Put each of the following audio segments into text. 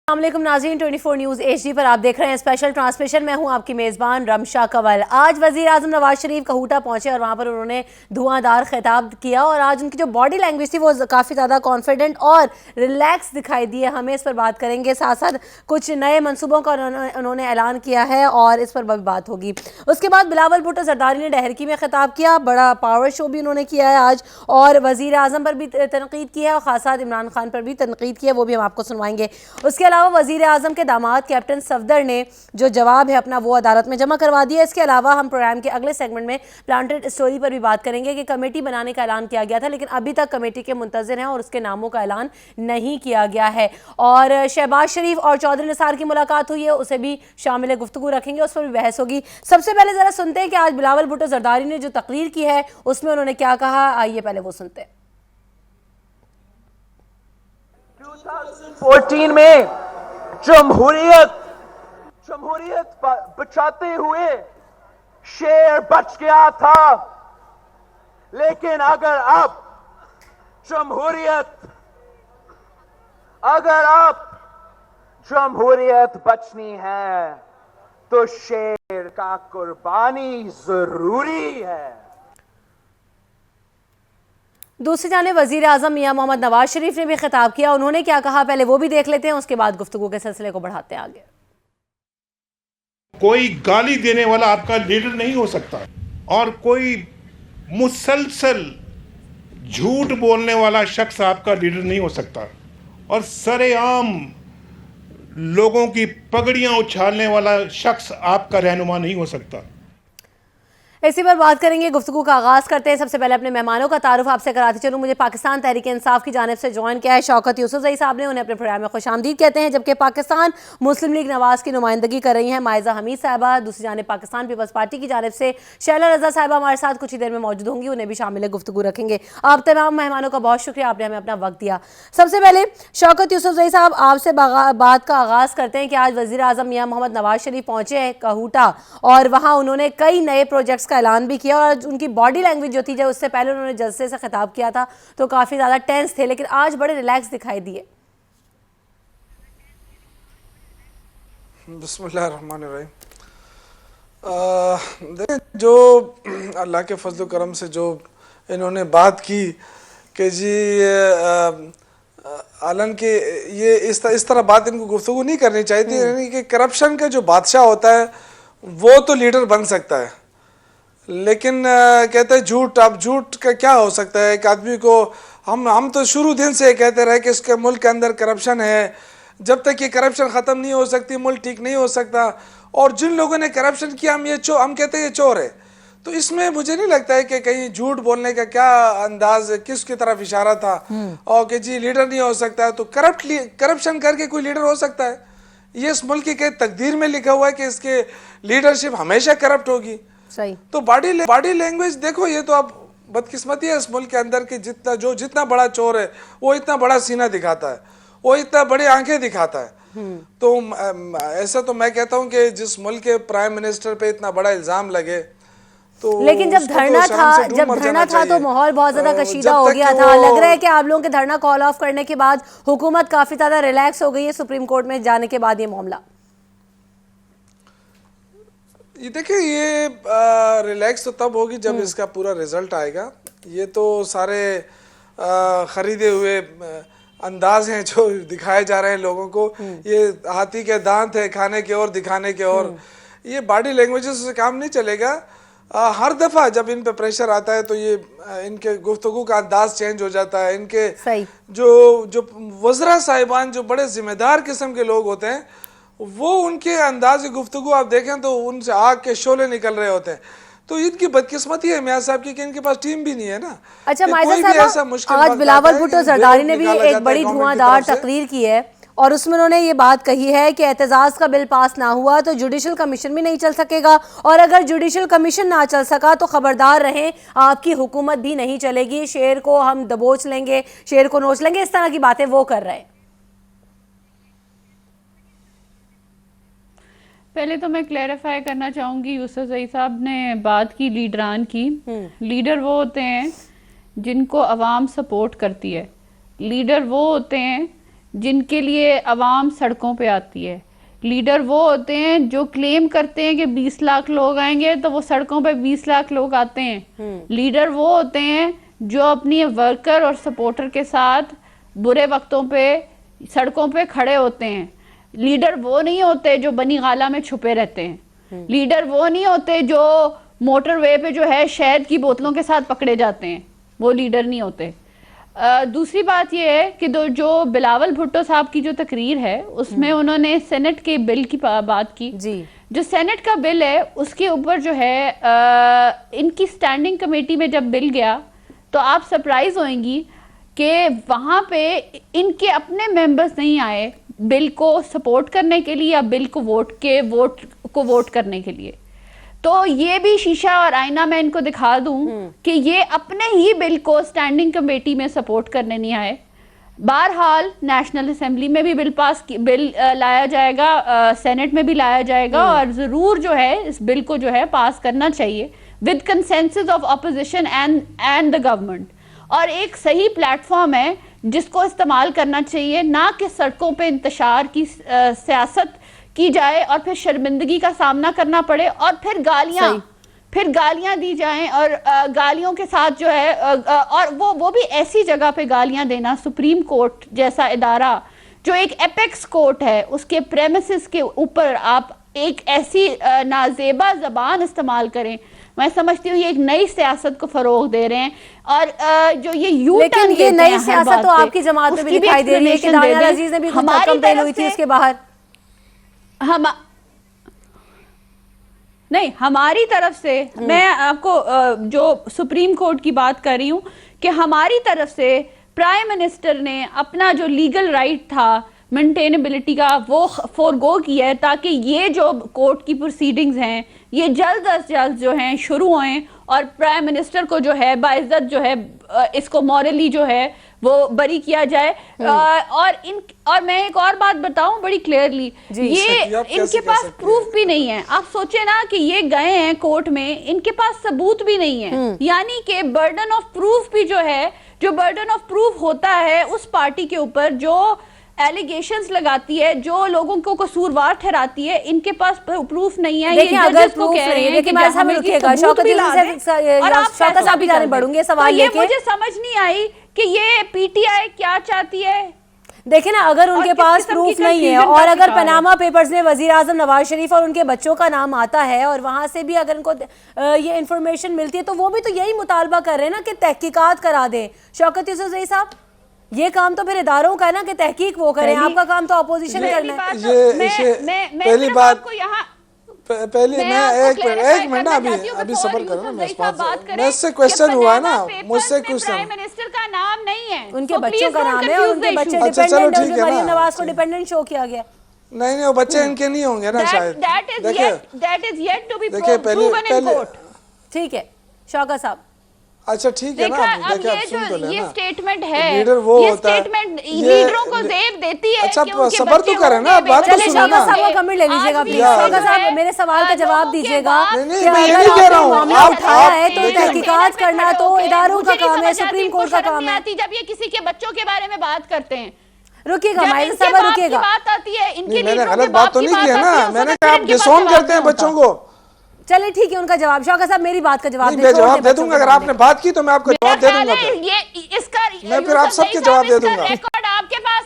السلام علیکم ناظرین، 24 نیوز HD پر آپ دیکھ رہے ہیں اسپیشل ٹرانسمیشن۔ میں ہوں آپ کی میزبان رمشا کنول۔ آج وزیر اعظم نواز شریف کہوٹہ پہنچے اور وہاں پر انہوں نے دھواں دار خطاب کیا، اور آج ان کی جو باڈی لینگویج تھی وہ کافی زیادہ کانفیڈنٹ اور ریلیکس دکھائی دی ہے ہمیں۔ اس پر بات کریں گے، ساتھ ساتھ کچھ نئے منصوبوں کا انہوں نے اعلان کیا ہے اور اس پر بھی بات ہوگی۔ اس کے بعد بلاول بھٹو زرداری نے ڈہرکی میں خطاب کیا، بڑا پاور شو بھی انہوں نے کیا ہے آج، اور وزیر اعظم پر بھی تنقید کی ہے اور خاص طور عمران خان پر بھی تنقید کی ہے، وہ بھی ہم آپ کو سنوائیں گے۔ اس کے علاوہ وزیر اعظم کے داماد کیپٹن صفدر نے جو جواب ہے اپنا وہ عدالت میں جمع کروا دیا۔ اس کے علاوہ ہم پروگرام کے اگلے سیگمنٹ میں پلانٹڈ اسٹوری پر بھی بات کریں گے کہ کمیٹی بنانے کا اعلان کیا گیا تھا، لیکن ابھی تک کمیٹی کے منتظر ہیں اور اس کے ناموں کا اعلان نہیں کیا گیا ہے۔ اور شہباز شریف اور چودھری نثار کی ملاقات ہوئی ہے، اسے بھی شامل گفتگو رکھیں گے، اس پر بھی بحث ہوگی۔ سب سے پہلے ذرا سنتے ہیں کہ آج بلاول بھٹو زرداری نے جو تقریر کی ہے اس میں انہوں نے کیا کہا، آئیے پہلے وہ سنتے ہیں۔ 2014 میں جمہوریت بچاتے ہوئے شیر بچ گیا تھا، لیکن اگر اب جمہوریت بچنی ہے تو شیر کا قربانی ضروری ہے۔ دوسری جانب وزیر اعظم میاں محمد نواز شریف نے بھی خطاب کیا، انہوں نے کیا کہا پہلے وہ بھی دیکھ لیتے ہیں، اس کے بعد گفتگو کے سلسلے کو بڑھاتے ہیں آگے۔ کوئی گالی دینے والا آپ کا لیڈر نہیں ہو سکتا، اور کوئی مسلسل جھوٹ بولنے والا شخص آپ کا لیڈر نہیں ہو سکتا، اور سر عام لوگوں کی پگڑیاں اچھالنے والا شخص آپ کا رہنما نہیں ہو سکتا۔ اسی پر بات کریں گے، گفتگو کا آغاز کرتے ہیں۔ سب سے پہلے اپنے مہمانوں کا تعارف آپ سے کراتی چلوں۔ مجھے پاکستان تحریک انصاف کی جانب سے جوائن کیا ہے شوکت یوسفزئی صاحب نے، انہیں اپنے پروگرام میں خوش آمدید کہتے ہیں، جبکہ پاکستان مسلم لیگ نواز کی نمائندگی کر رہی ہیں مائزہ حمید صاحبہ۔ دوسری جانب پاکستان پیپلز پارٹی کی جانب سے شیلا رضا صاحبہ ہمارے ساتھ کچھ ہی دیر میں موجود ہوں گی، انہیں بھی شامل گفتگو رکھیں گے۔ آپ تمام مہمانوں کا بہت شکریہ، آپ نے ہمیں اپنا وقت دیا۔ سب سے پہلے شوکت یوسفزئی صاحب، آپ سے بات کا آغاز کرتے ہیں کہ آج وزیر اعظم میاں محمد نواز شریف پہنچے ہیں کہوٹہ، اور وہاں انہوں نے کئی نئے پروجیکٹس کا اعلان بھی کیا، اور ان کی باڈی لینگویج جو تھی، جب اس سے پہلے انہوں نے جلسے سے خطاب کیا تھا تو کافی زیادہ ٹینس تھے، لیکن آج بڑے ریلیکس دکھائی دیے۔ بسم اللہ الرحمن الرحیم۔ دیکھیں، جو اللہ کے فضل و کرم سے جو انہوں نے بات کی کہ جی عالم کے یہ اس طرح بات ان کو گفتگو نہیں کرنی چاہیے تھی، یعنی کہ کرپشن کا جو بادشاہ ہوتا ہے وہ تو لیڈر بن سکتا ہے، لیکن کہتے ہیں جھوٹ، اب جھوٹ کا کیا ہو سکتا ہے ایک آدمی کو؟ ہم تو شروع دن سے کہتے رہے کہ اس کے ملک کے اندر کرپشن ہے، جب تک یہ کرپشن ختم نہیں ہو سکتی ملک ٹھیک نہیں ہو سکتا، اور جن لوگوں نے کرپشن کیا ہم کہتے ہیں یہ چور ہے۔ تو اس میں مجھے نہیں لگتا ہے کہ کہیں جھوٹ بولنے کا کیا انداز، کس کی طرف اشارہ تھا، اور کہ جی لیڈر نہیں ہو سکتا، تو کرپشن کر کے کوئی لیڈر ہو سکتا ہے؟ یہ اس ملک کی تقدیر میں لکھا ہوا ہے کہ اس کے لیڈرشپ ہمیشہ کرپٹ ہوگی۔ صحیح۔ تو باڈی لینگویج دیکھو، یہ تو اب بدقسمتی ہے اس ملک کے اندر کہ جتنا بڑا چور ہے وہ اتنا بڑا سینہ دکھاتا ہے، وہ اتنا بڑی آنکھیں دکھاتا ہے۔ تو ایسا تو میں کہتا ہوں کہ جس ملک کے پرائم منسٹر پہ اتنا بڑا الزام لگے تو لیکن جب دھرنا تھا تو ماحول بہت زیادہ کشیدہ ہو گیا تھا، لگ رہا ہے کہ آپ لوگوں کے دھرنا کال آف کرنے کے بعد حکومت کافی زیادہ ریلیکس ہو گئی ہے سپریم کورٹ میں جانے کے بعد یہ معاملہ۔ یہ دیکھیں، یہ ریلیکس تو تب ہوگی جب اس کا پورا رزلٹ آئے گا۔ یہ تو سارے خریدے ہوئے انداز ہیں جو دکھائے جا رہے ہیں لوگوں کو، یہ ہاتھی کے دانت ہے، کھانے کے اور دکھانے کے اور، یہ باڈی لینگویجز سے کام نہیں چلے گا۔ ہر دفعہ جب ان پہ پریشر آتا ہے تو یہ ان کے گفتگو کا انداز چینج ہو جاتا ہے۔ ان کے جو وزراء صاحبان جو بڑے ذمہ دار قسم کے لوگ ہوتے ہیں، وہ ان کے انداز گفتگو آپ دیکھیں تو ان سے آگ کے شعلے نکل رہے ہوتے ہیں۔ تو ان کی بدقسمتی ہے میاں صاحب کی کہ ان کے پاس ٹیم بھی نہیں ہے نا۔ اچھا مائزہ صاحب، آج بلاول بھٹو زرداری نے بھی ایک بڑی دھواں دار تقریر کی ہے، اور اس میں انہوں نے یہ بات کہی ہے کہ اعتزاز کا بل پاس نہ ہوا تو جوڈیشل کمیشن بھی نہیں چل سکے گا، اور اگر جوڈیشل کمیشن نہ چل سکا تو خبردار رہیں آپ کی حکومت بھی نہیں چلے گی، شیر کو ہم دبوچ لیں گے، شیر کو نوچ لیں گے، اس طرح کی باتیں وہ کر رہے ہیں۔ پہلے تو میں کلیریفائی کرنا چاہوں گی، یوسفزئی صاحب نے بات کی لیڈران کی۔ لیڈر وہ ہوتے ہیں جن کو عوام سپورٹ کرتی ہے، لیڈر وہ ہوتے ہیں جن کے لیے عوام سڑکوں پہ آتی ہے. لیڈر وہ ہوتے ہیں جو کلیم کرتے ہیں کہ 20 لاکھ لوگ آئیں گے تو وہ سڑکوں پہ 20 لاکھ لوگ آتے ہیں. لیڈر وہ ہوتے ہیں جو اپنی ورکر اور سپورٹر کے ساتھ برے وقتوں پہ سڑکوں پہ کھڑے ہوتے ہیں. لیڈر وہ نہیں ہوتے جو بنی غالہ میں چھپے رہتے ہیں. لیڈر وہ نہیں ہوتے جو موٹر وے پہ جو ہے شہد کی بوتلوں کے ساتھ پکڑے جاتے ہیں. وہ لیڈر نہیں ہوتے. دوسری بات یہ ہے کہ جو بلاول بھٹو صاحب کی جو تقریر ہے اس میں انہوں نے سینٹ کے بل کی بات کی. جی جو سینٹ کا بل ہے اس کے اوپر جو ہے ان کی سٹینڈنگ کمیٹی میں جب بل گیا تو آپ سرپرائز ہوئیں گی کہ وہاں پہ ان کے اپنے ممبرز نہیں آئے بل کو سپورٹ کرنے کے لیے یا بل کو ووٹ کرنے کے لیے. تو یہ بھی شیشہ اور آئینہ میں ان کو دکھا دوں کہ یہ اپنے ہی بل کو سٹینڈنگ کمیٹی میں سپورٹ کرنے نہیں آئے. بہرحال نیشنل اسمبلی میں بھی بل لایا جائے گا, سینٹ میں بھی لایا جائے گا, اور ضرور جو ہے اس بل کو جو ہے پاس کرنا چاہیے with consensus of opposition and the government. اور ایک صحیح پلیٹ فارم ہے جس کو استعمال کرنا چاہیے, نہ کہ سڑکوں پہ انتشار کی سیاست کی جائے اور پھر شرمندگی کا سامنا کرنا پڑے اور پھر گالیاں دی جائیں, اور گالیوں کے ساتھ جو ہے اور وہ بھی ایسی جگہ پہ گالیاں دینا. سپریم کورٹ جیسا ادارہ جو ایک ایپیکس کورٹ ہے اس کے پریمیسز کے اوپر آپ ایک ایسی نازیبا زبان استعمال کریں. میں سمجھتی ہوں یہ ایک نئی سیاست کو فروغ دے رہے ہیں. اور جو یہ یو ٹرن لیکن یہ نئی سیاست تو آپ کی جماعت میں بھی دکھائی دے رہی ہے کہ دانیال عزیز نے بھی کچھ کمپلین ہوئی تھی اس کے باہر. نہیں, ہماری طرف سے میں آپ کو جو سپریم کورٹ کی بات کر رہی ہوں کہ ہماری طرف سے پرائم منسٹر نے اپنا جو لیگل رائٹ تھا مینٹینیبلٹی کا وہ فورگو کیا ہے تاکہ یہ جو کورٹ کی پروسیڈنگز ہیں یہ جلد از جلد جو ہیں شروع ہوئیں اور پرائم منسٹر کو جو ہے باعزت جو ہے اس کو مورلی جو ہے وہ بری کیا جائے. اور میں ایک اور بات بتاؤں بڑی کلیئرلی, یہ ان کے پاس پروف بھی نہیں ہے. آپ سوچیں نا کہ یہ گئے ہیں کورٹ میں, ان کے پاس ثبوت بھی نہیں ہے, یعنی کہ برڈن آف پروف بھی جو ہے, جو برڈن آف پروف ہوتا ہے اس پارٹی کے اوپر جو ایلیگیشنز لگاتی ہے, جو لوگوں کو قصوروار ٹھہراتی ہے, ان کے پاس پروف نہیں ہے. دیکھیں اگر پروف نہیں ہے, دیکھیں میں سامنے رکھیے گا شوکت صاحب کی جانب بڑھوں گے سوال لے کے. مجھے سمجھ نہیں آئی کہ یہ پی ٹی آئی کیا چاہتی ہے. دیکھیں نا, اگر ان کے پاس پروف نہیں ہے اور اگر پاناما پیپرز میں وزیر اعظم نواز شریف اور ان کے بچوں کا نام آتا ہے اور وہاں سے بھی اگر ان کو یہ انفارمیشن ملتی ہے تو وہ بھی تو یہی مطالبہ کر رہے ہیں نا کہ تحقیقات کرا دیں. شوکت یوسفزئی صاحب, یہ کام تو پھر اداروں کا ہے نا کہ تحقیق وہ کریں, آپ کا کام تو اپوزیشن کرنا ہے. پہلی بات پہلی میں ایک منٹ ابھی صبر کرو, میں سے کوشچن ہوا ہے نا, مجھ سے کچھ پرائم منسٹر کا نام نہیں ہے, ان کے بچوں کا نام ہے اور ان کے بچے ڈیپینڈنٹ ہیں, مریم نواز کو ڈیپینڈنٹ شو کیا گیا. نہیں وہ بچے ان کے نہیں ہوں گے نا شاید. دیکھیں پہلے ٹھیک ہے شوکت صاحب, اچھا ٹھیک ہے نا, یہ سٹیٹمنٹ ہے, لیڈر وہ ہوتا ہے, لیڈروں کو زیب دیتی ہے. اچھا صبر تو کریں نا, بات تو سنیں نا. شوکت صاحب کو کمنٹ لے لیجیے گا پلیز. شوکت صاحب میرے سوال کا جواب دیجیے گا کہ اگر آپ نے معاملہ اٹھایا ہے تو تحقیقات کرنا تو اداروں کا کام ہے, سپریم کورٹ کا کام ہے. جب یہ کسی کے بچوں کے بارے میں بات کرتے ہیں, رکیے گا مائل صاحب, رکیے گا. میں نے غلط بات تو نہیں کی ہے نا, میں نے کہا آپ ڈسون کرتے ہیں بچوں کو. چلے ٹھیک ہے, ان کا جواب. شوکت صاحب میری بات کا جواب میں جواب دے دوں گا, اگر آپ نے بات کی تو میں آپ کو جواب دے دوں گا. میں پھر آپ سب کے جواب دے دوں گا.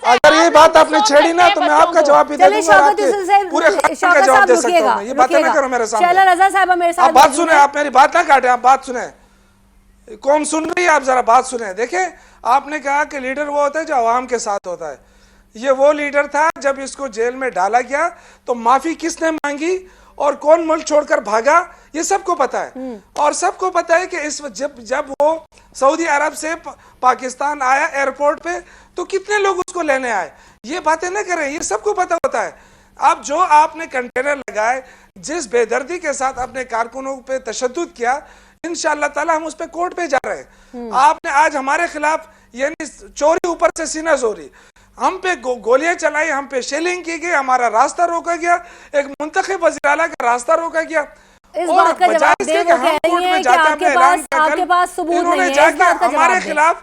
اگر یہ بات آپ نے چھیڑی نا تو میں آپ کا جواب بھی دے دوں گا, پورے خاندان کا جواب دے سکتا ہوں. یہ باتیں نہ کرو میرے سامنے. شیلا رضا صاحبہ میرے ساتھ آپ بات سنیں, آپ میری بات نہ کاٹیں, آپ بات سنیں. قوم سن رہی ہے, آپ ذرا بات سنیں. دیکھیں آپ نے کہا کہ لیڈر وہ ہوتا ہے جو عوام کے ساتھ ہوتا ہے. یہ وہ لیڈر تھا جب اس کو جیل میں ڈالا گیا تو معافی کس نے مانگی اور کون ملک چھوڑ کر بھاگا, یہ سب کو پتا ہے. اور سب کو پتا ہے کہ اس جب وہ سعودی عرب سے پاکستان آیا ایئرپورٹ پہ تو کتنے لوگ اس کو لینے آئے. یہ باتیں نہ کریں, یہ سب کو پتا ہوتا ہے. اب جو آپ نے کنٹینر لگائے, جس بے دردی کے ساتھ اپنے کارکنوں پہ تشدد کیا, انشاءاللہ تعالی ہم اس پہ کورٹ پہ جا رہے ہیں. آپ نے آج ہمارے خلاف یعنی چوری اوپر سے سینہ زوری, ہم پہ گولیاں چلائی, ہم پہ شیلنگ کی گئی, ہمارا راستہ روکا گیا, ایک منتخب وزیر اعلیٰ کا راستہ روکا گیا. اس بات کا جواب دے وہ کہہ رہی ہیں کہ آپ کے پاس ثبوت نہیں ہے, اس بات کا جواب دے. ہمارے خلاف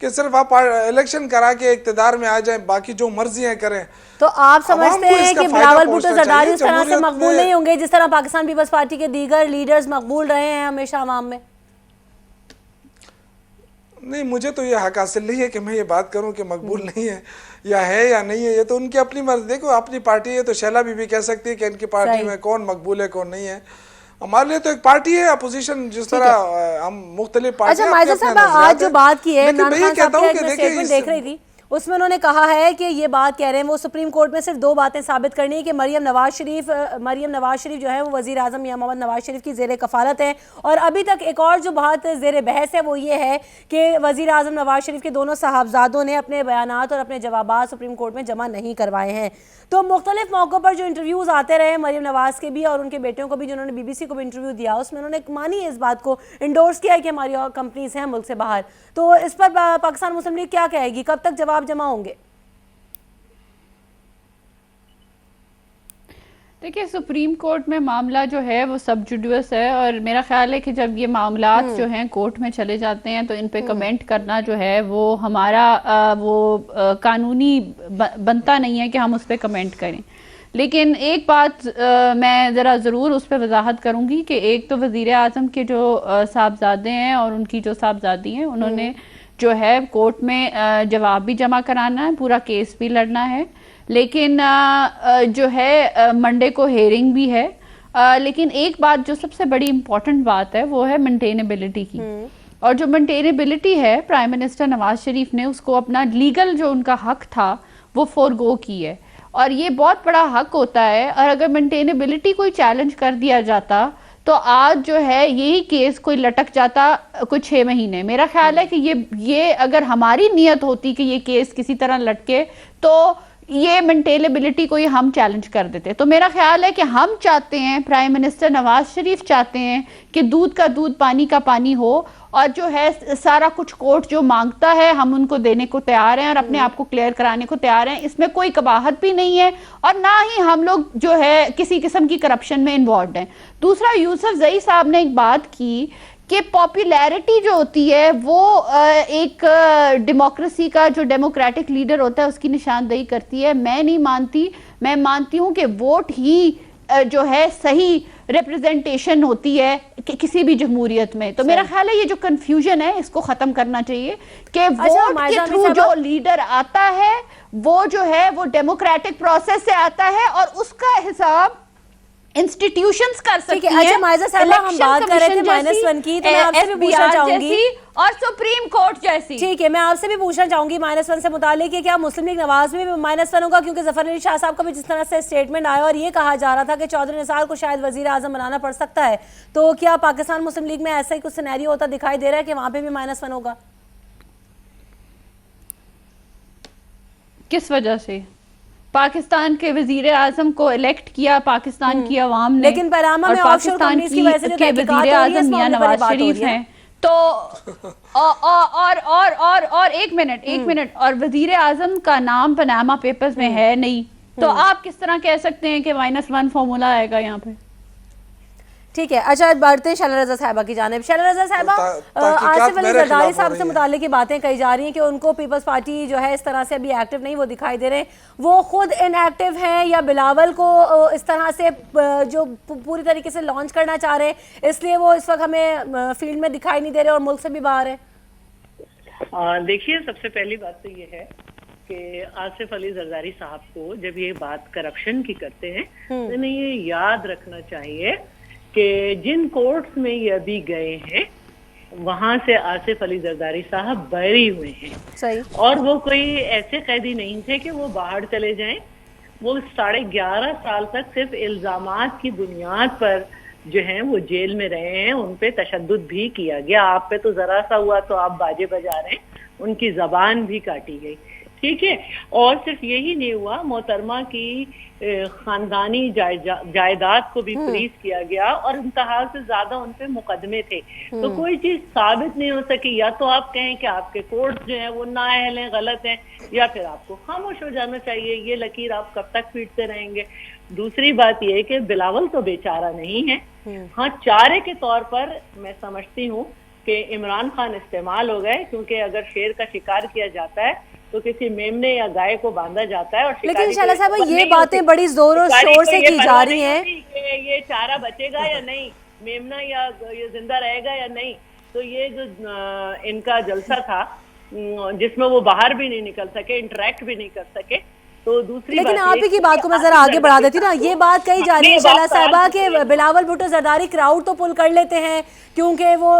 کہ صرف آپ الیکشن کرا کے اقتدار میں آ جائیں، باقی جو مرضیاں کریں. تو آپ سمجھتے ہیں کہ بلاول بھٹو زرداری اس طرح سے جمہوریت مقبول نہیں ہوں گے جس طرح پاکستان پیپلز پارٹی کے دیگر لیڈرز مقبول رہے ہیں ہمیشہ عوام میں؟ نہیں، مجھے تو یہ حق حاصل نہیں ہے کہ میں یہ بات کروں کہ مقبول نہیں ہے یا نہیں ہے. یہ تو ان کی اپنی مرضی. دیکھو اپنی پارٹی ہے تو شیلا بھی کہہ سکتی ہے کہ ان کی پارٹی میں کون مقبول ہے کون نہیں ہے. ہمارے لیے تو ایک پارٹی ہے اپوزیشن، جس طرح ہم مختلف پارٹیاں. اچھا مائزہ صاحب، آج جو بات کی ہے عمران خان صاحب کی میں دیکھیں دیکھ رہی تھی، اس میں انہوں نے کہا ہے کہ یہ بات کہہ رہے ہیں وہ سپریم کورٹ میں صرف 2 باتیں ثابت کرنی ہے کہ مریم نواز شریف جو ہے وہ وزیر اعظم میاں محمد نواز شریف کی زیر کفالت ہے. اور ابھی تک ایک اور جو بات زیر بحث ہے وہ یہ ہے کہ وزیر اعظم نواز شریف کے دونوں صاحبزادوں نے اپنے بیانات اور اپنے جوابات سپریم کورٹ میں جمع نہیں کروائے ہیں. تو مختلف موقعوں پر جو انٹرویوز آتے رہے مریم نواز کے بھی اور ان کے بیٹوں کو بھی، جنہوں نے بی بی سی کو بھی انٹرویو دیا، اس میں انہوں نے مانی ہے اس بات کو، انڈورس کیا ہے کہ ہماری کمپنیز ہیں ملک سے باہر. تو اس پر پاکستان مسلم لیگ کیا کہے گی؟ کب تک جواب جمع ہوں گے؟ دیکھیں سپریم کورٹ میں معاملہ جو ہے وہ سب جوڈیوس ہے، اور میرا خیال ہے کہ جب یہ معاملات جو ہیں کورٹ میں چلے جاتے ہیں تو ان پہ کمنٹ کرنا جو ہے وہ ہمارا قانونی بنتا نہیں ہے کہ ہم اس پہ کمنٹ کریں. لیکن ایک بات میں ذرا ضرور اس پہ وضاحت کروں گی کہ ایک تو وزیر اعظم کے جو صاحبزادے ہیں اور ان کی جو صاحبزادی ہیں، انہوں نے جو ہے کورٹ میں جواب بھی جمع کرانا ہے، پورا کیس بھی لڑنا ہے. لیکن جو ہے منڈے کو ہیئرنگ بھی ہے. لیکن ایک بات جو سب سے بڑی امپورٹنٹ بات ہے وہ ہے مینٹینیبلٹی کی. اور جو مینٹینیبلٹی ہے، پرائم منسٹر نواز شریف نے اس کو اپنا لیگل جو ان کا حق تھا وہ فورگو کی ہے، اور یہ بہت بڑا حق ہوتا ہے. اور اگر مینٹینیبلٹی کوئی چیلنج کر دیا جاتا تو آج جو ہے یہی کیس کوئی لٹک جاتا کوئی 6 مہینے. میرا خیال ہے کہ یہ اگر ہماری نیت ہوتی کہ یہ کیس کسی طرح لٹکے تو یہ مینٹینیبلٹی کو ہم چیلنج کر دیتے. تو میرا خیال ہے کہ ہم چاہتے ہیں، پرائم منسٹر نواز شریف چاہتے ہیں کہ دودھ کا دودھ پانی کا پانی ہو، اور جو ہے سارا کچھ کورٹ جو مانگتا ہے ہم ان کو دینے کو تیار ہیں اور اپنے آپ کو کلیئر کرانے کو تیار ہیں. اس میں کوئی قباحت بھی نہیں ہے اور نہ ہی ہم لوگ جو ہے کسی قسم کی کرپشن میں انوالوڈ ہیں. دوسرا، یوسف زئی صاحب نے ایک بات کی کہ پاپولیرٹی جو ہوتی ہے وہ ایک ڈیموکریسی کا جو ڈیموکریٹک لیڈر ہوتا ہے اس کی نشاندہی کرتی ہے. میں نہیں مانتی. میں مانتی ہوں کہ ووٹ ہی جو ہے صحیح ریپرزنٹیشن ہوتی ہے کسی بھی جمہوریت میں. تو میرا خیال ہے یہ جو کنفیوژن ہے اس کو ختم کرنا چاہیے کہ ووٹ کے تھرو جو لیڈر آتا ہے وہ جو ہے وہ ڈیموکریٹک پروسیس سے آتا ہے اور اس کا حساب انسٹیٹیوشنز کر سکتی ہیں. اچھا مائزہ صاحبہ، ہم بات کر رہے تھے -1 کی، تو میں آپ سے بھی پوچھنا چاہوں گی اور سپریم کورٹ جیسی. ٹھیک ہے، میں آپ سے بھی پوچھنا چاہوں گی -1 سے متعلق کہ کیا مسلم لیگ نواز میں بھی -1 ہوگا؟ کیونکہ ظفر علی شاہ صاحب کا بھی جس طرح سے اسٹیٹمنٹ آیا اور یہ کہا جا رہا تھا کہ چودھری نثار کو شاید وزیر اعظم بنانا پڑ سکتا ہے. تو کیا پاکستان مسلم لیگ میں ایسا ہی کچھ سینیریو ہوتا دکھائی دے رہا ہے کہ وہاں پہ بھی -1 ہوگا؟ کس وجہ سے؟ پاکستان کے وزیر اعظم کو الیکٹ کیا پاکستان کی عوام نے، لیکن پاناما میں آف شور کمپنیز کی وجہ سے جو تحقیقات ہو رہی ہے وزیر اعظم میاں نواز شریف ہیں. تو اور ایک منٹ اور وزیر اعظم کا نام پاناما پیپرز میں ہے نہیں، تو آپ کس طرح کہہ سکتے ہیں کہ -1 فارمولا آئے گا یہاں پہ؟ ٹھیک ہے. اچھا بڑھتے ہیں شیلا رضا صاحبہ کی جانب. شیلا رضا صاحبہ، آصف علی زرداری صاحب سے متعلق یہ باتیں کہی جا رہی ہیں کہ ان کو پیپلز پارٹی جو ہے اس طرح سے ابھی ایکٹیو نہیں وہ دکھائی دے رہے ہیں. وہ خود ان ایکٹیو ہیں یا بلاول کو اس طرح سے جو پوری طریقے سے لانچ کرنا چاہ رہے ہیں اس لیے وہ اس وقت ہمیں فیلڈ میں دکھائی نہیں دے رہے اور ملک سے بھی باہر ہیں؟ دیکھیے، سب سے پہلی بات تو یہ ہے کہ آصف علی زرداری صاحب کو جب یہ بات کرپشن کی کرتے ہیں تو انہیں یہ یاد رکھنا چاہیے کہ جن کورٹس میں یہ ابھی گئے ہیں وہاں سے آصف علی زرداری صاحب بری ہوئے ہیں. صحیح. اور وہ کوئی ایسے قیدی نہیں تھے کہ وہ باہر چلے جائیں. وہ 11.5 سال تک صرف الزامات کی بنیاد پر جو ہیں وہ جیل میں رہے ہیں. ان پہ تشدد بھی کیا گیا. آپ پہ تو ذرا سا ہوا تو آپ باجے بجا رہے ہیں. ان کی زبان بھی کاٹی گئی. ٹھیک ہے. اور صرف یہی نہیں ہوا، محترمہ کی خاندانی جائیداد کو بھی فریز کیا گیا اور انتہا سے زیادہ ان پہ مقدمے تھے. تو کوئی چیز ثابت نہیں ہو سکی. یا تو آپ کہیں کہ آپ کے کورٹ جو ہیں وہ نااہل ہیں، غلط ہیں، یا پھر آپ کو خاموش ہو جانا چاہیے. یہ لکیر آپ کب تک پیٹتے رہیں گے؟ دوسری بات یہ کہ بلاول تو بیچارہ نہیں ہے. ہاں، چارے کے طور پر میں سمجھتی ہوں کہ عمران خان استعمال ہو گئے، کیونکہ اگر شیر کا شکار کیا جاتا ہے تو کسی میمنے یا گائے کو باندھا جاتا ہے، اور لیکن شعلہ صاحبہ یہ باتیں بڑی زور و شور سے کی جا رہی ہیں کہ یہ چارہ بچے گا یا نہیں، میمنا یا یہ زندہ رہے گا یا نہیں. تو یہ جو ان کا جلسہ تھا جس میں وہ باہر بھی نہیں نکل سکے، انٹریکٹ بھی نہیں کر سکے. تو دوسری لیکن آپ ہی کی بات کو میں ذرا آگے بڑھا دیتی نا. یہ بات کہی جا رہی ہے شعلہ صاحبہ کہ بلاول بھٹو زرداری کراؤڈ تو پل کر لیتے ہیں کیونکہ وہ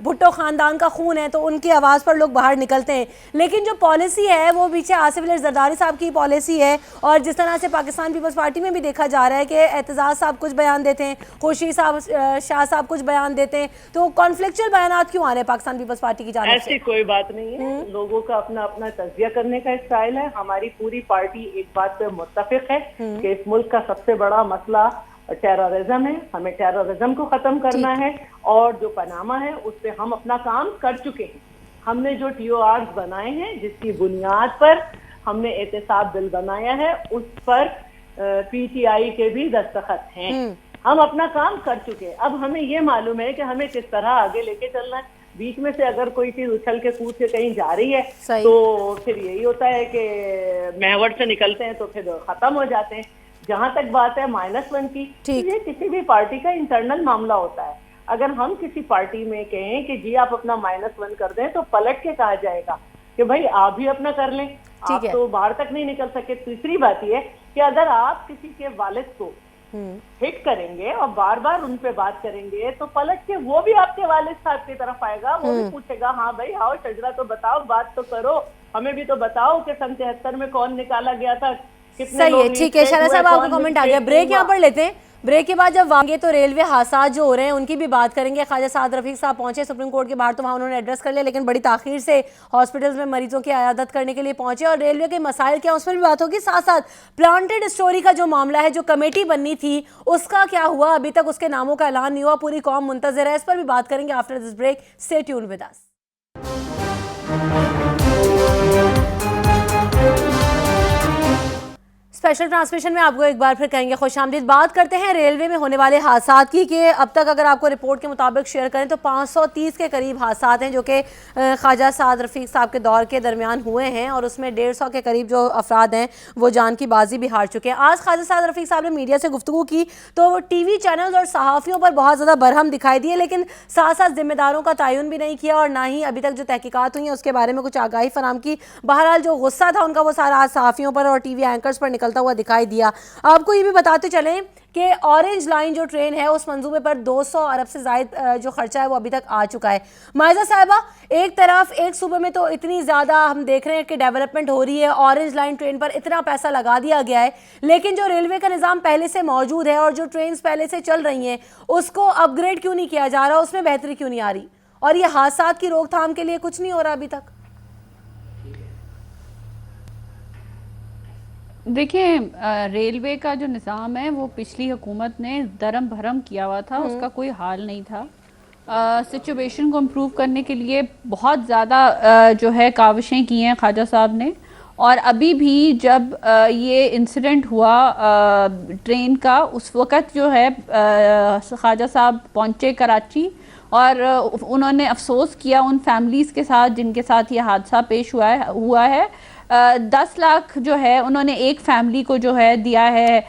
بھٹو خاندان کا خون ہے تو ان کی آواز پر لوگ باہر نکلتے ہیں، لیکن جو پالیسی ہے وہ پیچھے آصف علی زرداری صاحب کی پالیسی ہے. اور جس طرح سے پاکستان پیپلز پارٹی میں بھی دیکھا جا رہا ہے کہ اعتزاز صاحب کچھ بیان دیتے ہیں، خورشید صاحب شاہ صاحب کچھ بیان دیتے ہیں، تو کانفلکچوئل بیانات کیوں آ رہے ہیں پاکستان پیپلز پارٹی کی جانب سے؟ ایسی کوئی بات نہیں ہے، لوگوں کا اپنا اپنا تجزیہ کرنے کا اسٹائل ہے. ہماری پوری پارٹی ایک بات پہ متفق ہے کہ اس ملک کا سب سے بڑا مسئلہ ٹیررزم ہے، ہمیں ٹیررزم کو ختم کرنا ہے، اور جو پاناما ہے اس پہ ہم اپنا کام کر چکے ہیں. ہم نے جو ٹی او آرز بنائے ہیں جس کی بنیاد پر ہم نے احتساب بل بنایا ہے اس پر پی ٹی آئی کے بھی دستخط ہیں. ہم اپنا کام کر چکے. اب ہمیں یہ معلوم ہے کہ ہمیں کس طرح آگے لے کے چلنا ہے. بیچ میں سے اگر کوئی چیز اچھل کے کود کے کہیں جا رہی ہے تو پھر یہی ہوتا ہے کہ محور سے نکلتے ہیں تو پھر ختم ہو جاتے ہیں. جہاں تک بات ہے -1 کی، یہ کسی بھی پارٹی کا انٹرنل معاملہ ہوتا ہے. اگر ہم کسی پارٹی میں کہیں کہ جی آپ اپنا -1 کر دیں تو پلٹ کے کہا جائے گا کہ بھائی آپ بھی اپنا کر لیں، آپ تو باہر تک نہیں نکل سکے. تیسری بات یہ ہے کہ اگر آپ کسی کے والد کو ہٹ کریں گے اور بار بار ان پہ بات کریں گے تو پلٹ کے وہ بھی آپ کے والد صاحب کی طرف آئے گا، وہ بھی پوچھے گا ہاں بھائی آؤ شجرا تو بتاؤ، بات تو کرو، ہمیں بھی تو بتاؤ کہ سن 73 میں کون نکالا گیا تھا. صحیح ہے، ٹھیک ہے شعلہ صاحب، آپ کا کمنٹ آ گیا. بریک یہاں پر لیتے ہیں. بریک کے بعد جب وانگے تو ریلوے حادثات جو ہو رہے ہیں ان کی بھی بات کریں گے. خواجہ سعد رفیق صاحب پہنچے سپریم کورٹ کے باہر تو وہاں انہوں نے ایڈریس کر لیا، لیکن بڑی تاخیر سے ہاسپٹلز میں مریضوں کی عیادت کرنے کے لیے پہنچے، اور ریلوے کے مسائل کیا اس پر بھی بات ہوگی. ساتھ ساتھ پلانٹڈ اسٹوری کا جو معاملہ ہے، جو کمیٹی بننی تھی اس کا کیا ہوا؟ ابھی تک اس کے ناموں کا اعلان نہیں ہوا، پوری قوم منتظر ہے. اس پر بھی بات کریں گے after this break. Stay tune with us. Special transmission میں آپ کو ایک بار پھر کہیں گے خوش آمدید. بات کرتے ہیں ریلوے میں ہونے والے حادثات کی کہ اب تک اگر آپ کو رپورٹ کے مطابق شیئر کریں تو 530 کے قریب حادثات ہیں جو کہ خواجہ سعد رفیق صاحب کے دور کے درمیان ہوئے ہیں، اور اس میں 150 کے قریب جو افراد ہیں وہ جان کی بازی بھی ہار چکے ہیں. آج خواجہ سعد رفیق صاحب نے میڈیا سے گفتگو کی تو وہ ٹی وی چینلز اور صحافیوں پر بہت زیادہ برہم دکھائی دیے، لیکن ساتھ ساتھ ذمہ داروں کا تعین بھی نہیں کیا اور نہ ہی ابھی تک جو تحقیقات ہوئی ہیں اس کے بارے میں کچھ آگاہی فراہم کی. بہرحال جو غصہ تھا ان کا وہ سارا آج صحافیوں پر اور ٹی وی اینکرز پر نکلتا ہوا دکھائی دیا. آپ کو یہ بھی بتاتے چلیں کہ اورنج لائن جو ٹرین ہے اس منصوبے پر 200 ارب سے زائد جو خرچہ ہے وہ ابھی تک آ چکا ہے. مائزہ صاحبہ، ایک طرف ایک صوبے میں تو اتنی زیادہ ہم دیکھ رہے ہیں کہ ڈیولپمنٹ ہو رہی ہے، اورنج لائن ٹرین پر اتنا پیسہ لگا دیا گیا ہے، لیکن جو ریلوے کا نظام پہلے سے موجود ہے اور جو ٹرینز پہلے سے چل رہی ہیں اس کو اپ گریڈ کیوں نہیں کیا جا رہا، اس میں بہتری کیوں نہیں آ رہی، اور یہ حادثات کی روک تھام کے لیے کچھ نہیں ہو رہا ابھی تک؟ دیکھیں، ریلوے کا جو نظام ہے وہ پچھلی حکومت نے درم بھرم کیا ہوا تھا، اس کا کوئی حال نہیں تھا. سچویشن کو امپروو کرنے کے لیے بہت زیادہ جو ہے کاوشیں کی ہیں خواجہ صاحب نے، اور ابھی بھی جب یہ انسیڈنٹ ہوا ٹرین کا اس وقت جو ہے خواجہ صاحب پہنچے کراچی اور انہوں نے افسوس کیا ان فیملیز کے ساتھ جن کے ساتھ یہ حادثہ پیش ہوا ہے. 10 لاکھ جو ہے انہوں نے ایک فیملی کو جو ہے دیا ہے،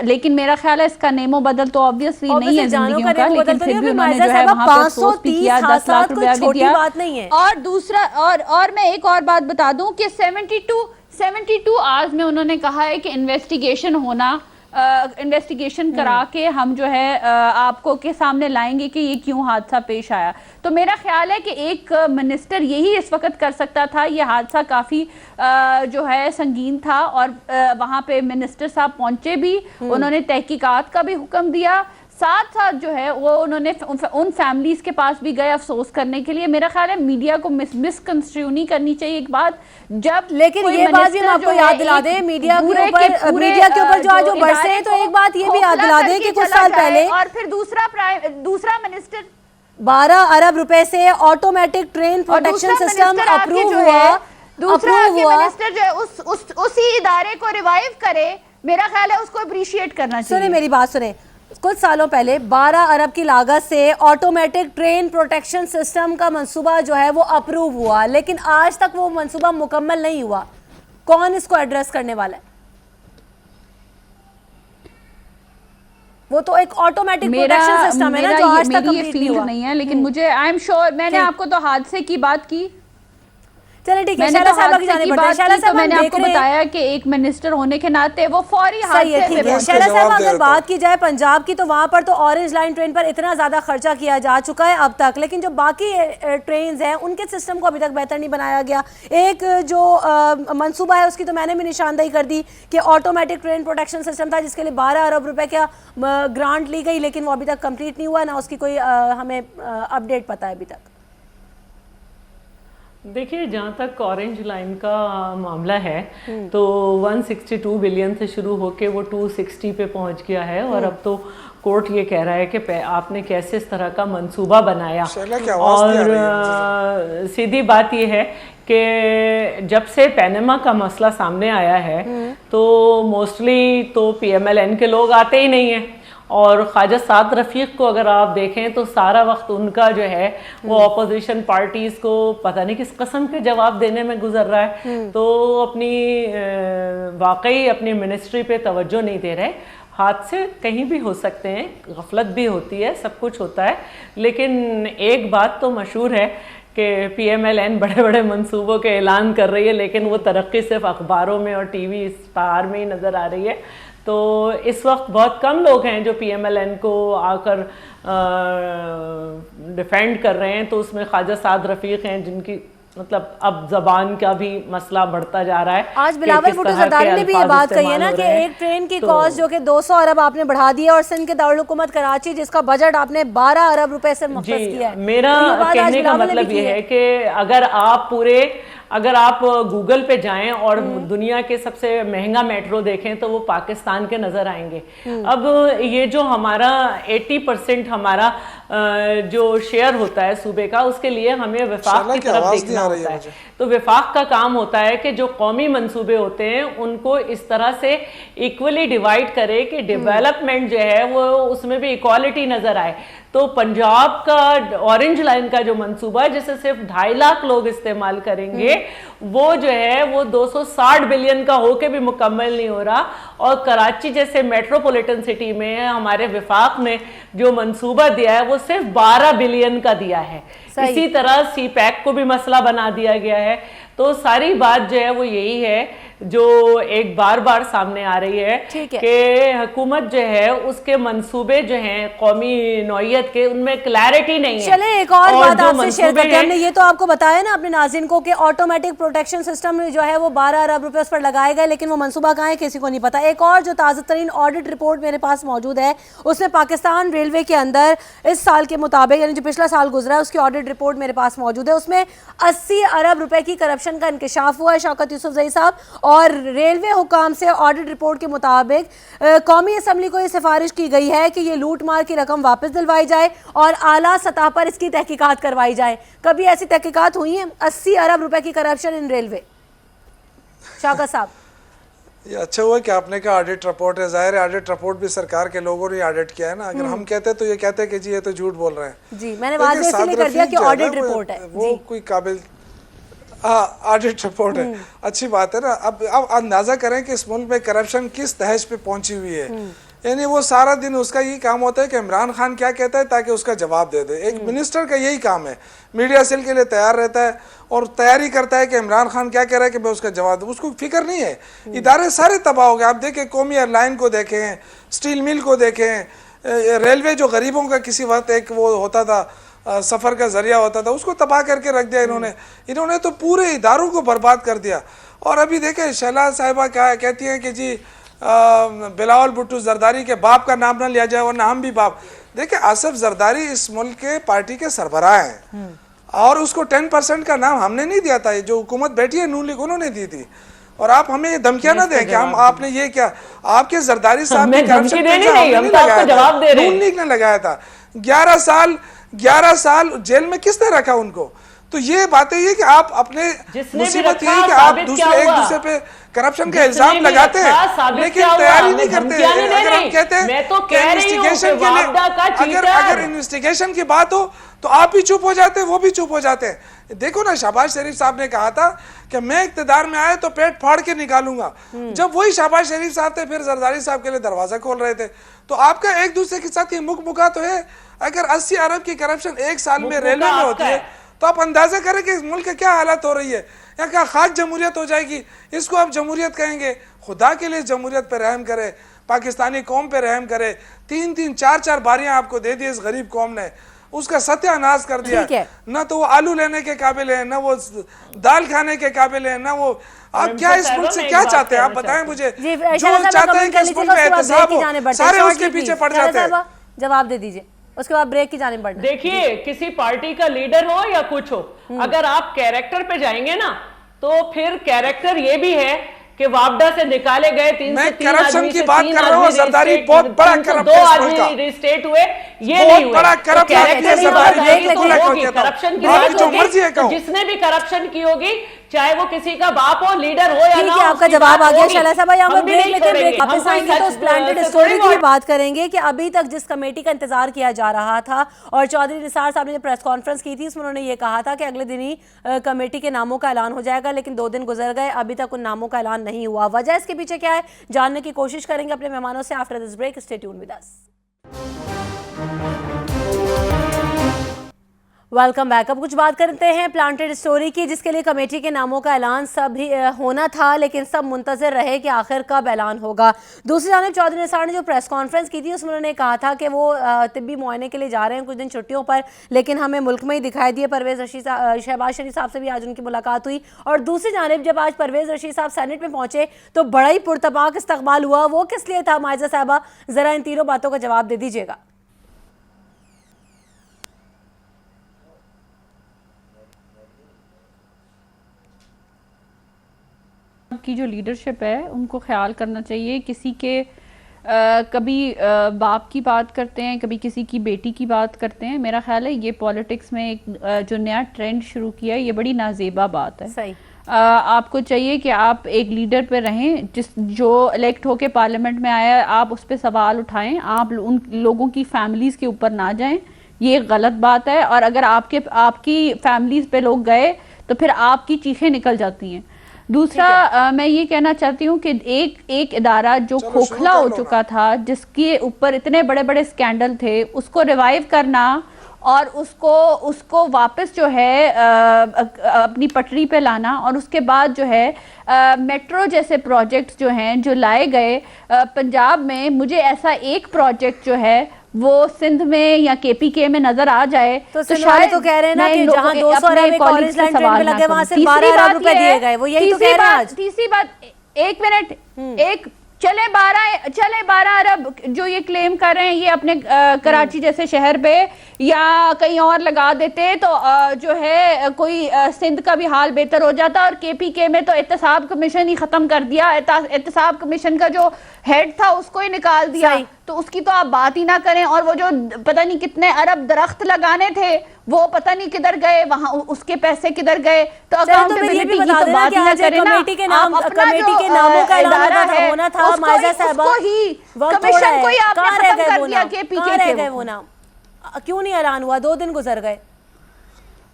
لیکن میرا خیال ہے اس کا نیم و بدل تو آبویسلی نہیں ہے زندگیوں کا، لیکن پھر بھی انہوں نے جو ہے وہاں پہ افسوس بھی کیا، 10 لاکھ روپیہ بھی دیا. اور دوسرا اور میں ایک اور بات بتا دوں کہ 72 آورز میں انہوں نے کہا ہے کہ انویسٹیگیشن کرا کے ہم جو ہے آپ کو کے سامنے لائیں گے کہ یہ کیوں حادثہ پیش آیا. تو میرا خیال ہے کہ ایک منسٹر یہی اس وقت کر سکتا تھا. یہ حادثہ کافی جو ہے سنگین تھا اور وہاں پہ منسٹر صاحب پہنچے بھی، انہوں نے تحقیقات کا بھی حکم دیا، ساتھ ساتھ جو ہے وہ انہوں نے ان فیملیز کے پاس بھی گئے افسوس کرنے کے لیے. میرا خیال ہے میڈیا کو مسکنسٹریو نہیں کرنی چاہیے ایک بات. جب لیکن یہ بات بھی ہم آپ کو یاد دلا دیں، میڈیا کے اوپر جو آج برسے ہیں، تو ایک بات یہ بھی یاد دلا دیں کہ کچھ سال پہلے اور پھر دوسرا منسٹر 12 ارب روپے سے automatic train protection system approve ہوا. دوسرا منسٹر جو ہے اسی ادارے کو ریوائیو کرے، میرا خیال ہے اس کو اپریشیٹ کرنا چاہیے. سنیں میری بات سنیں، کچھ سالوں پہلے 12 ارب کی لاگت سے آٹومیٹک ٹرین پروٹیکشن سسٹم کا منصوبہ جو ہے وہ اپروو ہوا، لیکن آج تک وہ منصوبہ مکمل نہیں ہوا. کون اس کو ایڈریس کرنے والا ہے؟ وہ تو ایک آٹومیٹک پروٹیکشن سسٹم ہے نا جو آج تک کمپلیٹ نہیں ہوا. نہیں ہے، لیکن مجھے آئی ایم شیور، میں نے آپ کو تو حادثے کی بات کی، چلے ٹھیک ہے، میں نے شہلا تو صاحبہ کی حادثے جانے کی پڑتے ہیں. بات شہلا کی تو صاحب میں ہم نے آپ دیکھ کو رہے ہیں، بتایا کہ ایک منسٹر ہونے کے ناطے وہ فوری صحیح ہے، حادثے ٹھیک ہے. میں شہلا صاحب جواب دے اگر رہا بات کی جائے پنجاب کی تو وہاں پر تو اورنج لائن ٹرین پر اتنا زیادہ خرچہ کیا جا چکا ہے اب تک، لیکن جو باقی ٹرینز ہیں ان کے سسٹم کو ابھی تک بہتر نہیں بنایا گیا. ایک جو منصوبہ ہے اس کی تو میں نے بھی نشاندہی کر دی کہ آٹومیٹک ٹرین پروٹیکشن سسٹم تھا جس کے لیے 12 ارب روپے کا گرانٹ لی گئی، لیکن وہ ابھی تک کمپلیٹ نہیں ہوا، نہ اس کی کوئی ہمیں اپڈیٹ پتہ ہے ابھی تک. دیکھیے جہاں تک اورنج لائن کا معاملہ ہے تو 162 بلین سے شروع ہو کے وہ 260 پہ پہنچ گیا ہے، اور اب تو کورٹ یہ کہہ رہا ہے کہ آپ نے کیسے اس طرح کا منصوبہ بنایا. اور سیدھی بات یہ ہے کہ جب سے پینما کا مسئلہ سامنے آیا ہے تو موسٹلی تو پی ایم ایل این کے لوگ آتے ہی نہیں ہیں، اور خواجہ سعد رفیق کو اگر آپ دیکھیں تو سارا وقت ان کا جو ہے وہ اپوزیشن پارٹیز کو پتہ نہیں کس قسم کے جواب دینے میں گزر رہا ہے، تو واقعی اپنی منسٹری پہ توجہ نہیں دے رہے. حادثے کہیں بھی ہو سکتے ہیں، غفلت بھی ہوتی ہے، سب کچھ ہوتا ہے، لیکن ایک بات تو مشہور ہے کہ پی ایم ایل این بڑے بڑے منصوبوں کے اعلان کر رہی ہے، لیکن وہ ترقی صرف اخباروں میں اور ٹی وی اشتہار میں ہی نظر آ رہی ہے. تو اس وقت بہت کم لوگ ہیں جو پی ایم ایل این کو آ کر ڈیفینڈ کر رہے ہیں، تو اس میں خواجہ سعد رفیق ہیں جن کی مطلب اب زبان کا بھی مسئلہ بڑھتا جا رہا ہے. آج بلاول بھٹو زرداری نے بھی یہ بات کہی ہے نا کہ ایک ٹرین کی کاسٹ جو کہ 200 ارب آپ نے بڑھا دی ہے، اور سندھ کے دارالحکومت کراچی جس کا بجٹ آپ نے 12 ارب روپے سے مختص کیا ہے. میرا کہنے کا مطلب یہ ہے کہ اگر آپ گوگل پہ جائیں اور دنیا کے سب سے مہنگا میٹرو دیکھیں تو وہ پاکستان کے نظر آئیں گے. اب یہ جو ہمارا 80% ہمارا جو شیئر ہوتا ہے صوبے کا، اس کے لیے ہمیں وفاق کی طرف دیکھنا ہوتا ہے. تو وفاق کا کام ہوتا ہے کہ جو قومی منصوبے ہوتے ہیں ان کو اس طرح سے ایکولی ڈیوائیڈ کرے کہ ڈیولپمنٹ جو ہے وہ اس میں بھی ایکوالٹی نظر آئے. تو پنجاب کا اورنج لائن کا جو منصوبہ ہے جسے صرف 2.5 لاکھ لوگ استعمال کریں گے، وہ جو ہے وہ 260 بلین کا ہو کے بھی مکمل نہیں ہو رہا. اور کراچی جیسے میٹروپولیٹن سٹی میں ہمارے وفاق نے جو منصوبہ دیا ہے وہ صرف 12 بلین کا دیا ہے. اسی طرح سی پیک کو بھی مسئلہ بنا دیا گیا ہے. تو ساری بات جو ہے وہ یہی ہے جو ایک بار بار سامنے آ رہی ہے کہ حکومت جو ہے اس کے منصوبے جو ہیں قومی نوعیت کے ان میں کلیئرٹی نہیں ہے. چلیں ایک اور بات آپ سے شیئر کرتے ہیں. ہم نے یہ تو آپ کو بتایا نا اپنے ناظرین کو کہ آٹومیٹک پروٹیکشن سسٹم جو ہے وہ 12 ارب روپے اس پر لگائے گئے، لیکن وہ منصوبہ کہاں ہے کسی کو نہیں پتا. ایک اور جو تازہ ترین آڈٹ رپورٹ میرے پاس موجود ہے اس میں پاکستان ریلوے کے اندر اس سال کے مطابق یعنی جو پچھلا سال گزرا ہے اس کی آڈٹ رپورٹ میرے پاس موجود ہے. اس میں 80 ارب روپے کی کرپشن کا انکشاف ہوا ہے شوکت یوسف زئی صاحب. اور ریلوے حکام سے آڈٹ رپورٹ کے مطابق قومی اسمبلی کو یہ سفارش کی گئی ہے کہ یہ لوٹ مار کی رقم واپس دلوائی جائے اور اعلیٰ سطح پر اس کی تحقیقات کروائی جائے. کبھی ایسی تحقیقات ہوئی ہیں؟ 80 ارب روپے کی کرپشن ان ریلوے. شوکت صاحب یہ اچھا ہوا کہ آپ نے کہا آڈٹ رپورٹ ہے. ظاہر ہے آڈٹ رپورٹ بھی سرکار کے لوگوں نے آڈٹ کیا ہے نا. اگر ہم کہتے تو یہ کہتے کہ جی یہ تو جھوٹ بول رہے ہیں. جی میں نے واضح اس لیے کر دیا کہ آڈٹ رپورٹ ہے. وہ کوئی قابل آڈٹ رپورٹ ہے. اچھی بات ہے نا. اب اندازہ کریں کہ اس ملک میں کرپشن کس دہج پہ پہنچی ہوئی ہے. یعنی وہ سارا دن اس کا یہی کام ہوتا ہے کہ عمران خان کیا کہتا ہے تاکہ اس کا جواب دے دے. ایک منسٹر کا یہی کام ہے. میڈیا سیل کے لیے تیار رہتا ہے اور تیاری کرتا ہے کہ عمران خان کیا کہہ رہا ہے کہ میں اس کا جواب دوں. اس کو فکر نہیں ہے. ادارے سارے تباہ ہو گئے. آپ دیکھیں قومی ایئر لائن کو دیکھیں, اسٹیل مل کو دیکھیں, ریلوے جو غریبوں کا کسی وقت ایک وہ ہوتا تھا سفر کا ذریعہ ہوتا تھا, اس کو تباہ کر کے رکھ دیا انہوں نے تو پورے اداروں کو برباد کر دیا. اور ابھی دیکھیں شہلا صاحبہ کہتی ہیں کہ جی بلاول بھٹو زرداری کے باپ کا نام نہ لیا جائے ورنہ ہم بھی باپ. دیکھیں آصف زرداری اس ملک کے پارٹی کے سربراہ ہیں اور اس کو 10% کا نام ہم نے نہیں دیا تھا. جو حکومت بیٹھی ہے نون لیگ انہوں نے دی تھی. اور آپ ہمیں دھمکیاں نہ دیں کہ آپ نے یہ کیا. آپ کے زرداری صاحب نے کرپشن نون لیگ نے لگایا تھا. 11 سال جیل میں کس نے رکھا ان کو. تو یہ باتیں یہ کہ آپ اپنے مصیبت یہ ہے کہ آپ دوسرے ایک دوسرے پہ کرپشن کا الزام لگاتے ہیں لیکن تیاری نہیں کرتے. اگر ہم کہتے ہیں کہ انویسٹیگیشن کے لیے اگر انویسٹیگیشن کی بات ہو تو آپ بھی چپ ہو جاتے ہیں, وہ بھی چپ ہو جاتے ہیں. دیکھو نا, شہباز شریف صاحب نے کہا تھا کہ میں اقتدار میں آیا تو پیٹ پھاڑ کے نکالوں گا. جب وہی شہباز شریف صاحب تھے پھر زرداری صاحب کے لیے دروازہ کھول رہے تھے. تو آپ کا ایک دوسرے کے ساتھ یہ مکہ تو ہے. اگر 80 ارب کی کرپشن ایک سال میں ریلوے میں ہوتی ہے تو آپ اندازہ کریں کہ اس ملک کی کیا حالت ہو رہی ہے. یا کیا خاک جمہوریت ہو جائے گی. اس کو آپ جمہوریت کہیں گے. خدا کے لیے جمہوریت پہ رحم کرے, پاکستانی قوم پہ رحم کرے. 3 4 باریاں آپ کو دے دی اس غریب قوم نے, اس کا ستیہ ناش کر دیا. نہ تو وہ آلو لینے کے قابل ہے, نہ وہ دال کھانے کے قابل ہے, نہ وہ. آپ کیا اس ملک سے کیا چاہتے ہیں آپ بتائیں مجھے. جو چاہتے ہیں کہ اس ملک میں احتساب ہو سارے اس کے پیچھے پڑ جاتے ہیں. جواب دے دیجئے, اس کے بعد بریک کی جانب بڑھنا. دیکھیے کسی پارٹی کا لیڈر ہو یا کچھ ہو, اگر آپ کیریکٹر پہ جائیں گے نا تو پھر کیریکٹر یہ بھی ہے کہ وابڈا سے نکالے گئے 3 سے 3 کرپشن کی بات کر رہا ہوں. زرداری بہت بڑا کرپٹ 2 آدمی ریسٹیٹ ہوئے, یہ نہیں ہوئے. بڑا کرپٹ ہے زرداری. کرپشن کی بات ہوگی, جس نے بھی کرپشن کی ہوگی چاہے وہ کسی کا باپ ہو, لیڈر ہو یا نہ ہو. آپ کا جواب آ گیا شعلہ صاحبہ. یہاں پر بریک لیتے ہیں, بریک واپس آئیں گے تو اس پلانٹڈ اسٹوری کی بات کریں گے کہ ابھی تک جس کمیٹی کا انتظار کیا جا رہا تھا, اور چودھری نثار صاحب نے جو پریس کانفرنس کی تھی اس میں انہوں نے یہ کہا تھا کہ اگلے دن ہی کمیٹی کے ناموں کا اعلان ہو جائے گا, لیکن 2 دن گزر گئے, ابھی تک ان ناموں کا اعلان نہیں ہوا. وجہ اس کے پیچھے کیا ہے جاننے کی کوشش کریں گے اپنے مہمانوں سے after this break. Stay tune with us. Welcome back. اب کچھ بات کرتے ہیں پلانٹڈ اسٹوری کی, جس کے لیے کمیٹی کے ناموں کا اعلان سب ہونا تھا, لیکن سب منتظر رہے کہ آخر کب اعلان ہوگا. دوسری جانب چودھری نثار نے جو پریس کانفرنس کی تھی اس میں انہوں نے کہا تھا کہ وہ طبی معائنے کے لیے جا رہے ہیں کچھ دن چھٹیوں پر, لیکن ہمیں ملک میں ہی دکھائی دیے. پرویز رشید شہباز شریف صاحب سے بھی آج ان کی ملاقات ہوئی, اور دوسری جانب جب آج پرویز رشید صاحب سینٹ میں پہنچے تو بڑا ہی پرتپاک استقبال ہوا. وہ کس لیے تھا مائزہ صاحبہ, ذرا ان تینوں باتوں کا جواب دے دیجیے گا. کی جو لیڈرشپ ہے ان کو خیال کرنا چاہیے. کسی کے کبھی باپ کی بات کرتے ہیں, کبھی کسی کی بیٹی کی بات کرتے ہیں. میرا خیال ہے یہ پولیٹکس میں ایک جو نیا ٹرینڈ شروع کیا ہے یہ بڑی نازیبا بات ہے. صحیح. آپ کو چاہیے کہ آپ ایک لیڈر پہ رہیں جو الیکٹ ہو کے پارلیمنٹ میں آیا, آپ اس پہ سوال اٹھائیں, آپ ان لوگوں کی فیملیز کے اوپر نہ جائیں. یہ غلط بات ہے, اور اگر آپ کی فیملیز پہ لوگ گئے تو پھر آپ کی چیخیں نکل جاتی ہیں. دوسرا میں یہ کہنا چاہتی ہوں کہ ایک ادارہ جو کھوکھلا ہو چکا تھا, جس کے اوپر اتنے بڑے بڑے سکینڈل تھے, اس کو ریوائیو کرنا اور اس کو واپس جو ہے اپنی پٹری پہ لانا, اور اس کے بعد جو ہے میٹرو جیسے پروجیکٹس جو ہیں جو لائے گئے پنجاب میں, مجھے ایسا ایک پروجیکٹ جو ہے وہ سندھ میں یا کے پی کے میں نظر آ جائے تو شاید تو کہہ رہے ہیں نا کہ جہاں 200 ارب کالج لائن ٹرین پہ لگے وہاں سے 12 ارب روپے دیے گئے, وہ یہی تو کہہ رہے ہیں آج. تیسری بات, ایک منٹ, ایک چلے 12 ارب جو یہ کلیم کر رہے ہیں یہ اپنے کراچی جیسے شہر پہ یا کہیں اور لگا دیتے تو جو ہے کوئی سندھ کا بھی حال بہتر ہو جاتا. اور کے پی کے میں تو احتساب کمیشن ہی ختم کر دیا, احتساب کمیشن کا جو ہیڈ تھا اس کو ہی نکال دیا, تو اس کی تو آپ بات ہی نہ کریں. اور وہ جو پتہ نہیں کتنے ارب درخت لگانے تھے وہ پتہ نہیں کدھر گئے, وہاں اس کے پیسے کدھر گئے. تو اکاؤنٹیبلٹی کی تو بات ہی نہ کریں نا. کمیٹی کے ناموں کا اعلان ہونا تھا مائزہ صاحبہ, کمیشن کو ہی آپ نے ختم کر دیا. کے پی کے کے وہ نام کیوں نہیں اعلان ہوا, 2 دن گزر گئے.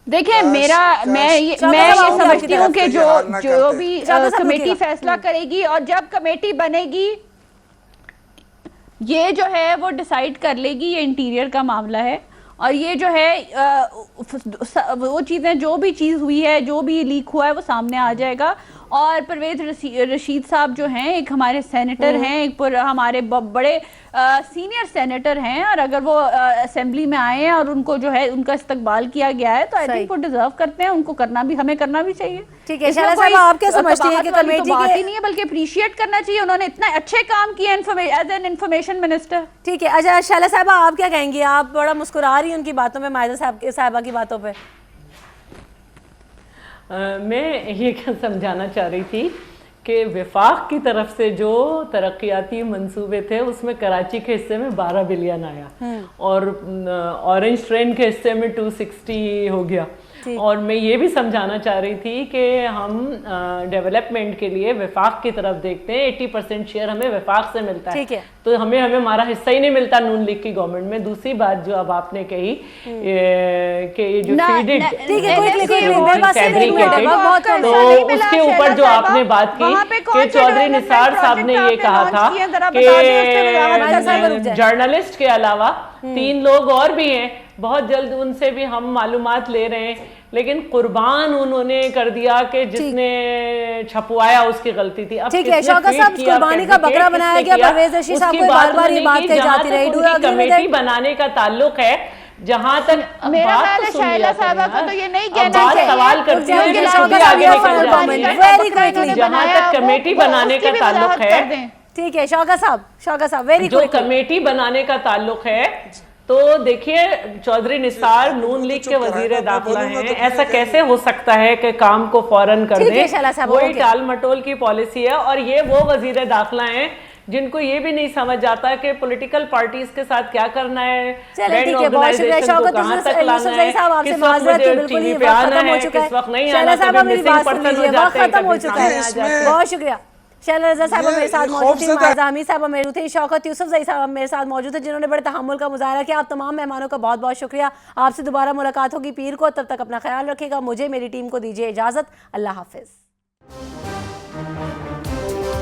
دیکھیں میں یہ سمجھتی ہوں کہ جو بھی کمیٹی فیصلہ کرے گی, اور جب کمیٹی بنے گی یہ جو ہے وہ ڈیسائیڈ کر لے گی, یہ انٹیریئر کا معاملہ ہے. اور یہ جو ہے وہ چیزیں جو بھی چیز ہوئی ہے, جو بھی لیک ہوا ہے وہ سامنے آ جائے گا. اور پرویز رشید صاحب جو ہیں ایک ہمارے سینیٹر ہیں, ایک ہمارے بڑے سینئر سینیٹر ہیں, اور اگر وہ اسمبلی میں آئے ہیں اور ان کو جو ہے ان کا استقبال کیا گیا ہے تو آئی تھنک وہ ڈیزرو کرتے ہیں, ان کو کرنا بھی ہمیں کرنا بھی چاہیے. ٹھیک ہے شعلہ صاحب, آپ کیا سمجھتی ہیں کہ کمیٹی کی بات ہی نہیں ہے بلکہ اپریشیٹ کرنا چاہیے, انہوں نے اتنے اچھے کام کیے ایز این انفارمیشن منسٹر. ٹھیک ہے. اچھا شعلہ صاحبہ آپ کیا کہیں گی, آپ بڑا مسکرا رہی ہیں ان کی باتوں میں, مائزہ صاحبہ کی باتوں پہ. میں یہ سمجھانا چاہ رہی تھی کہ وفاق کی طرف سے جو ترقیاتی منصوبے تھے اس میں کراچی کے حصے میں 12 بلین آیا, اور اورنج ٹرین کے حصے میں 260 ہو گیا. اور میں یہ بھی سمجھانا چاہ رہی تھی کہ ہم ڈیولپمنٹ کے لیے وفاق کی طرف دیکھتے ہیں. 80% شیئر ہمیں وفاق سے ملتا ہے, تو ہمیں ہمارا حصہ ہی نہیں ملتا نون لیگ کی گورنمنٹ میں. دوسری بات جو اب آپ نے کہی کہ یہ جو فیڈڈ تو اس کے اوپر جو آپ نے بات کی کہ چودھری نثار صاحب نے یہ کہا تھا کہ جرنلسٹ کے علاوہ 3 لوگ اور بھی ہیں, بہت جلد ان سے بھی ہم معلومات لے رہے ہیں, لیکن قربان انہوں نے کر دیا کہ جس نے چھپوایا اس کی غلطی تھی. اب ٹھیک ہے شوکت صاحب, قربانی کا بکرا بنایا گیا, پرویز رشید صاحب کو بار بار یہ بات کہی جاتی رہی. کمیٹی بنانے کا تعلق ہے, جہاں تک میرا خیال ہے شائلہ صاحبہ کو تو یہ نہیں کہنا بات سوال کرتی ہے کہ خود بھی آگے نکل جاتی ہے. جہاں تک کمیٹی بنانے کا تعلق ہے, ٹھیک ہے شوکت صاحب ویری جو کمیٹی بنانے کا تعلق ہے, تو دیکھیے چودھری نثار نون لیگ کے وزیر داخلہ ہیں. ایسا کیسے ہو سکتا ہے کہ کام کو فوراً کر دیں؟ وہی ٹال مٹول کی پالیسی ہے. اور یہ وہ وزیر داخلہ ہیں جن کو یہ بھی نہیں سمجھ آتا کہ پولیٹیکل پارٹیز کے ساتھ کیا کرنا ہے, بینڈ آرگنائزیشن کو کہاں تک لانا ہے, کس وقت مجھے ٹی وی پہ آنا ہے, کس وقت نہیں آنا, کبھی مسنگ پرسن ہو جاتے ہیں, کبھی سامنے آ جاتے ہیں. بہت شکریہ. شائلہ رضا صاحبہ میرے ساتھ موجود تھی, معاذہ حمید صاحبہ میرے تھے, شوکت یوسف زئی صاحب میرے ساتھ موجود تھے, جنہوں نے بڑے تحمل کا مظاہرہ کیا. آپ تمام مہمانوں کا بہت بہت شکریہ. آپ سے دوبارہ ملاقات ہوگی پیر کو, تب تک اپنا خیال رکھیے گا. مجھے میری ٹیم کو دیجیے اجازت. اللہ حافظ.